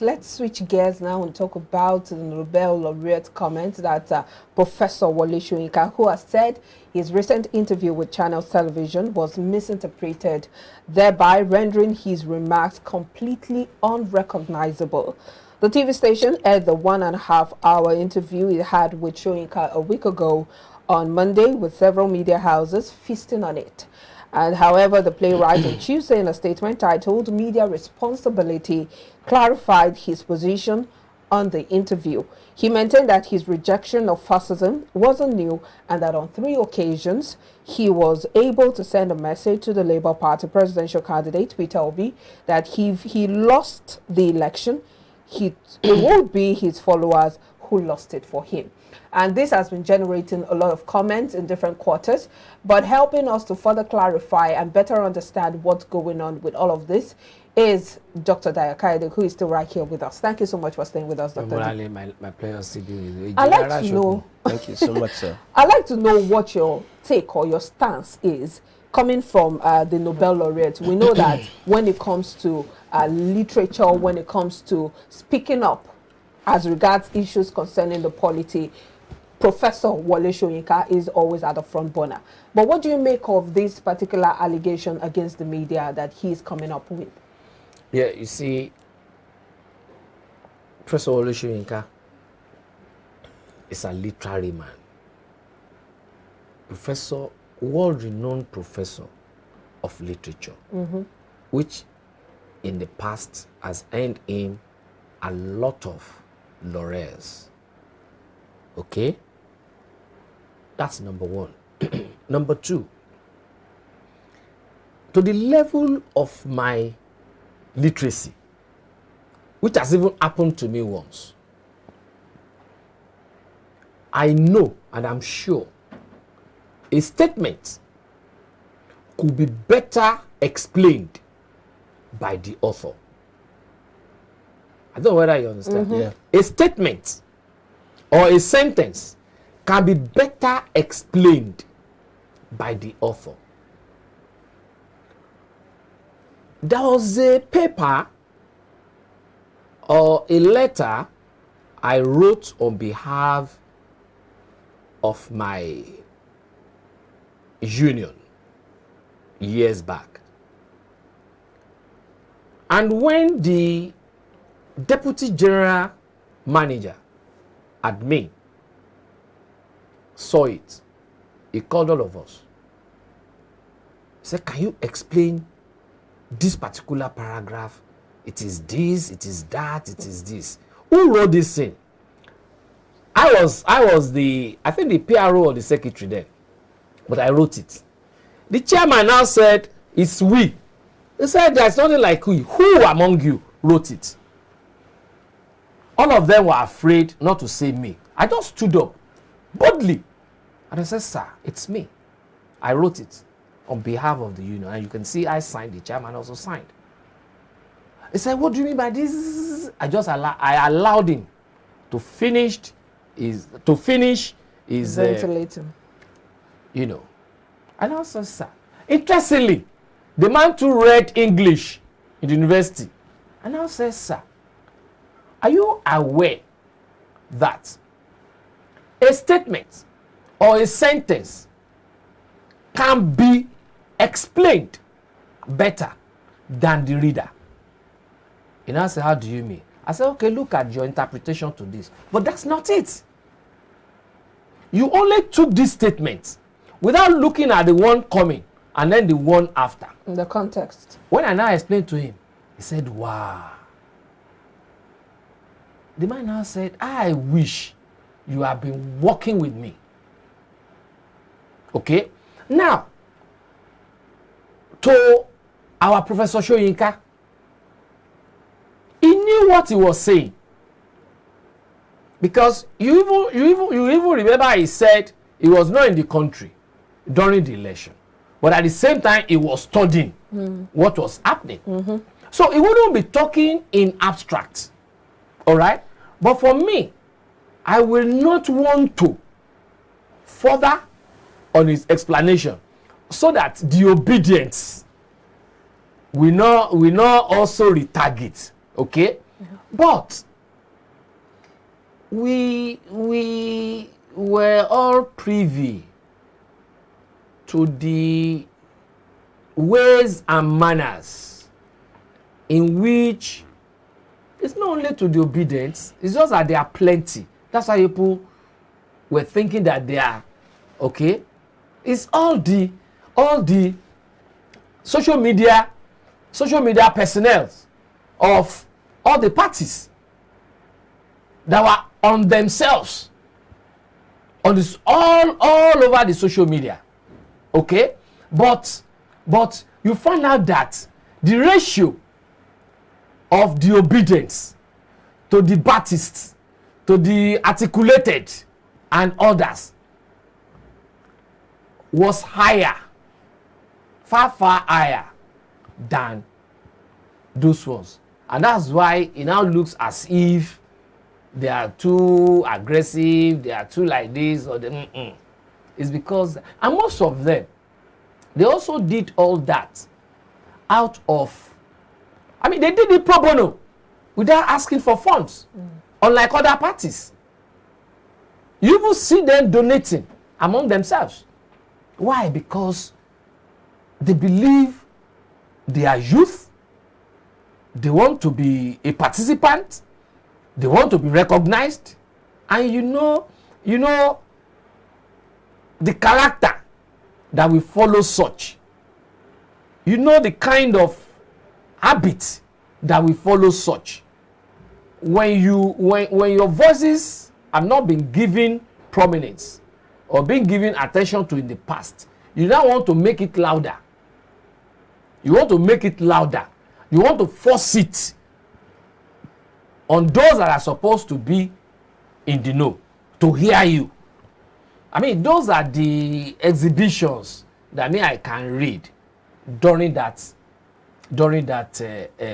Let's switch gears now and talk about the Nobel laureate comment that Professor Wole Soyinka, who has said his recent interview with Channel Television was misinterpreted, thereby rendering his remarks completely unrecognizable. The TV station aired the 1.5-hour interview it had with Soyinka a week ago on Monday, with several media houses feasting on it. And however, the playwright on Tuesday, in a statement titled "Media Responsibility," clarified his position on the interview. He maintained that his rejection of fascism wasn't new and that on 3 occasions he was able to send a message to the Labour Party presidential candidate Peter Obi that if he lost the election, it would be his followers who lost it for him. And this has been generating a lot of comments in different quarters, but helping us to further clarify and better understand what's going on with all of this is Dr. Dayakaide, who is still right here with us. Thank you so much for staying with us, Dr. My pleasure to be with you. I'd like to know. Thank you so much, sir. I'd like to know what your take or your stance is coming from the Nobel laureate. We know that when it comes to literature, when it comes to speaking up as regards issues concerning the polity, Professor Wole Soyinka is always at the front burner. But what do you make of this particular allegation against the media that he's coming up with? Yeah, you see, Professor Wole Soyinka is a literary man. Professor, world-renowned professor of literature, which in the past has earned him a lot of laurels. Okay? That's number one. Number two, to the level of my literacy, which has even happened to me once, I know and I'm sure a statement could be better explained by the author. I don't know whether you understand. Yeah. A statement or a sentence can be better explained by the author. There was a paper or a letter I wrote on behalf of my union years back. And when the Deputy General Manager, admin, saw it, he called all of us. He said, "Can you explain this particular paragraph? It is this, it is that, it is this. Who wrote this thing?" I was the, I think the PRO or the secretary then, but I wrote it. The chairman now said, "It's we." He said, "There's nothing like we. Who among you wrote it?" All of them were afraid not to say me. I just stood up boldly and I said, "Sir, it's me. I wrote it on behalf of the union." And you can see I signed, the chairman also signed. He said, "What do you mean by this?" I allowed him to finish his Ventilating. And I said, "Sir," interestingly, the man too read English in the university. And I said, "Sir, are you aware that a statement or a sentence can be explained better than the reader?" I said, "How do you mean?" I said, "Okay, look at your interpretation to this. But that's not it. You only took this statement without looking at the one coming and then the one after." In the context. When I now explained to him, he said, "Wow." The man now said, "I wish you have been working with me." Okay? Now, to our Professor Soyinka, he knew what he was saying. Because you even remember he said he was not in the country during the election. But at the same time, he was studying what was happening. So he wouldn't be talking in abstract. All right? But for me, I will not want to further on his explanation so that the obedience we not also retarget. Okay, But we were all privy to the ways and manners in which it's not only to the obedient, it's just that there are plenty. That's why people were thinking that they are okay. It's all the social media personnel of all the parties that were on themselves on this all over the social media. Okay, but you find out that the ratio of the obedience to the Baptists, to the articulated and others was higher, far higher than those ones. And that's why it now looks as if they are too aggressive, they are too like this, or they, It's because, and most of them, they also did all that out of, I mean, they did it pro bono without asking for funds, unlike other parties. You will see them donating among themselves. Why? Because they believe they are youth, they want to be a participant, they want to be recognized, and you know the character that will follow such. You know the kind of habit that will follow such. When your voices have not been given prominence or been given attention to in the past, you now want to make it louder. You want to make it louder. You want to force it on those that are supposed to be in the know, to hear you. I mean, those are the exhibitions that I can read during that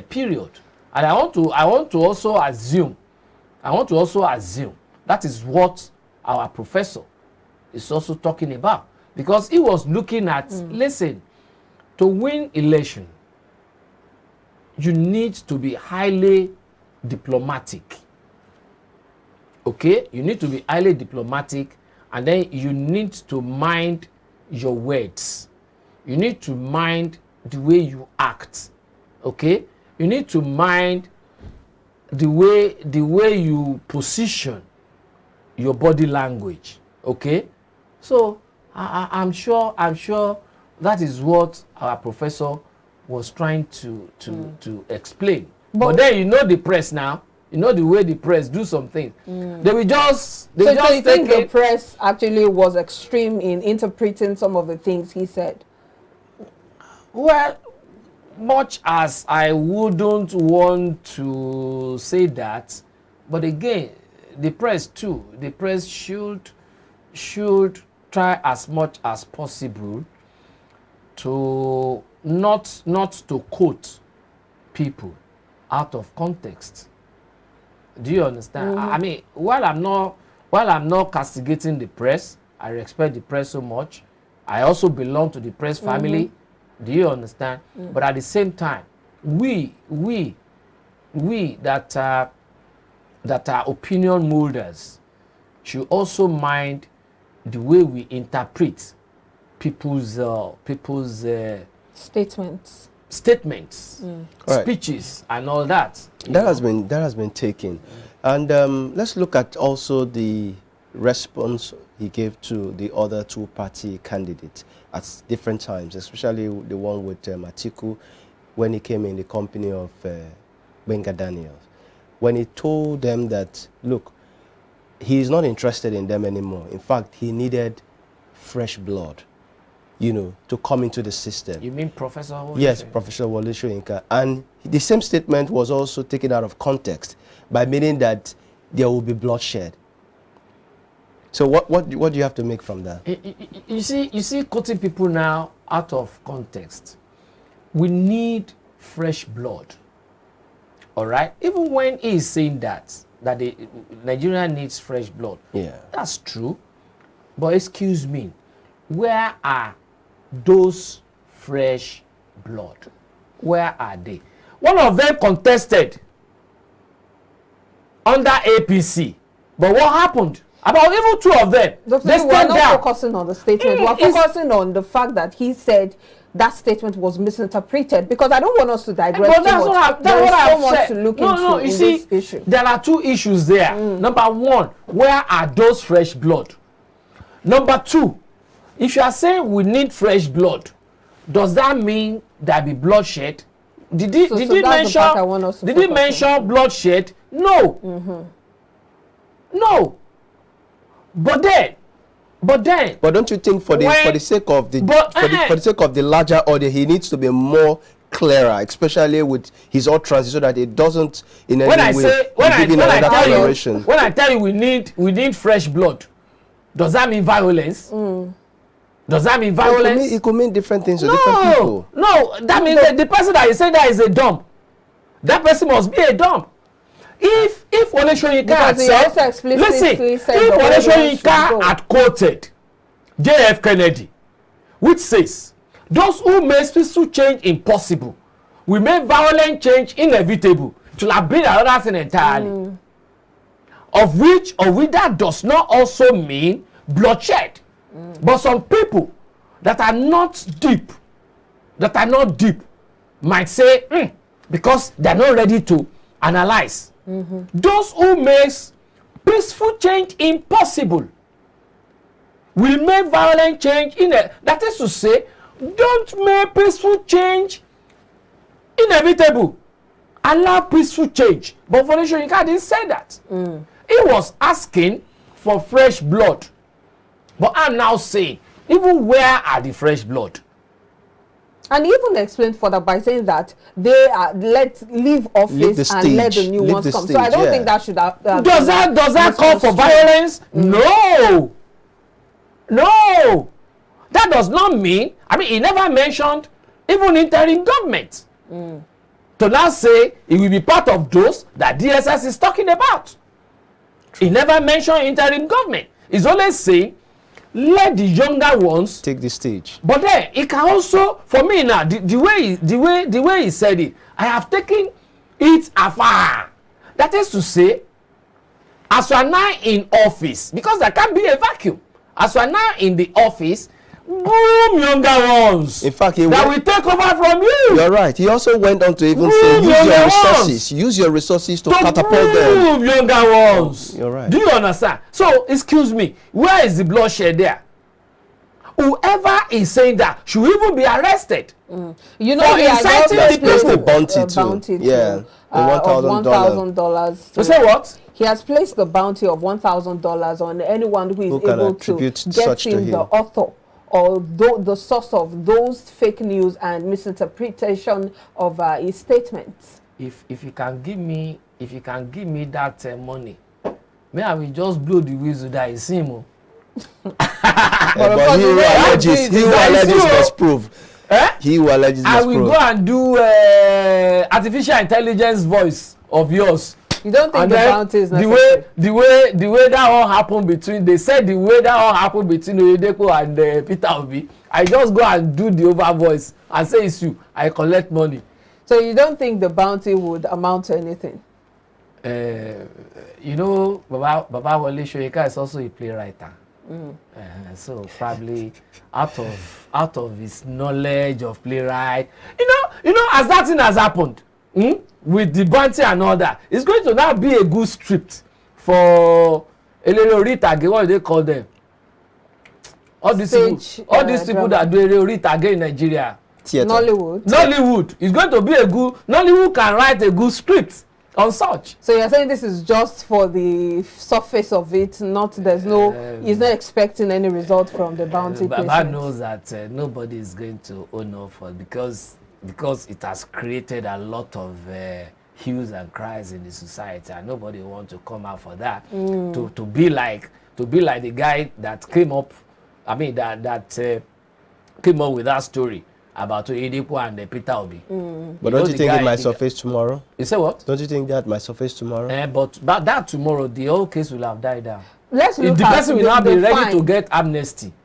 period. And I want to also assume that is what our professor is also talking about, because he was looking at, listen, to win election, you need to be highly diplomatic. Okay, you need to be highly diplomatic, and then you need to mind your words. You need to mind the way you act. Okay, you need to mind the way you position your body language. Okay, so I'm sure that is what our professor was trying to explain. But then the press now. You know the way the press do some things. They will just so you think the press actually was extreme in interpreting some of the things he said? Well, much as I wouldn't want to say that, but again, the press too. The press should try as much as possible to not to quote people out of context. Do you understand? I mean, while I'm not castigating the press, I respect the press so much. I also belong to the press family. Do you understand? But at the same time, we that are opinion molders should also mind the way we interpret people's statements, speeches, and all that. That has been taken, and let's look at also the response he gave to the other two-party candidates at different times, especially the one with Atiku, when he came in the company of Benga Daniels, when he told them that, look, he is not interested in them anymore. In fact, he needed fresh blood, to come into the system. You mean Professor Wole? Yes, Professor Wole Soyinka. And the same statement was also taken out of context by meaning that there will be bloodshed. So what do you have to make from that? You see, quoting people now out of context. We need fresh blood. All right? Even when he is saying that Nigeria needs fresh blood. Yeah. That's true. But excuse me, where are those fresh blood? Where are they? One of them contested under APC. But what happened? About even 2 of them, Dr. they We're stand not down. focusing on the statement. We're focusing on the fact that he said that statement was misinterpreted, because I don't want us to digress But too that's much. what There is so I've much said. to look No, into no, you in see, this issue. there are 2 issues there. Number 1, where are those fresh blood? Number 2, if you are saying we need fresh blood, does that mean there be bloodshed? Did he mention bloodshed? No. No. But don't you think for the sake of the for the sake of the larger audience, he needs to be more clearer, especially with his utterances, so that it doesn't in any way give another coloration. When I tell you we need fresh blood, does that mean violence? Does that mean violence? It could mean different things to different people. No, that means that the person that you say that is a dump. That person must be a dump. If Wole Soyinka had said, listen, if Wole Soyinka had quoted J.F. Kennedy, which says, those who make peaceful change impossible will make violent change inevitable, to have been another thing entirely. Of which that does not also mean bloodshed. But some people that are not deep, might say, because they're not ready to analyze. Those who make peaceful change impossible will make violent change that is to say, don't make peaceful change inevitable. Allow peaceful change. But Wole Soyinka didn't say that. He was asking for fresh blood. But I'm now saying, even where are the fresh blood? And he even explained further by saying that they leave office and let the new ones come. So I don't think that should have. Does that call for violence? No. That does not mean. I mean, he never mentioned even interim government. To now say it will be part of those that DSS is talking about. He never mentioned interim government. He's always saying, let the younger ones take the stage. But then it can also, for me now, the way he said it, I have taken it afar. That is to say, as we are now in office, because there can't be a vacuum. As we are now in the office, boom, younger ones. In fact, that will take over from you. You're right. He also went on to even say, use your resources to catapult them. Boom, younger ones. You're right. Do you understand? So, excuse me, where is the bloodshed there? Whoever is saying that should even be arrested. You know, he inciting has the placed a bounty too. Yeah, $1,000. You say what? He has placed the bounty of $1,000 on anyone who is able to get him the author or the source of those fake news and misinterpretation of his statements. If you can give me that money, may I will just blow the whistle that is him. But he who alleges must prove. He who alleges must prove. I will go and do artificial intelligence voice of yours. You don't think the bounty is necessary? The way that all happened between, they said the way that all happened between Oyedepo and Peter Obi, I just go and do the over voice and say it's you. I collect money. So you don't think the bounty would amount to anything? You know, Baba Wole Soyinka is also a playwright. So probably out of his knowledge of playwright, you know, as that thing has happened. With the bounty and all that, it's going to now be a good script for Elere-Orí-Ìtàgé. What do they call them? All these people that do Elere-Orí-Ìtàgé in Nigeria. Theater. Nollywood. It's going to be a good. Nollywood can write a good script on such. So you're saying this is just for the surface of it, he's not expecting any result from the bounty placement. Baba knows that nobody is going to own up for because it has created a lot of hues and cries in the society, and nobody wants to come out for that. To be like the guy that came up, I mean that came up with that story about Oyedepo and Peter Obi. But don't you think it might surface tomorrow? You say what? Don't you think that might surface tomorrow? But that tomorrow, the whole case will have died down. Let's look the person will not be ready fine. to get amnesty.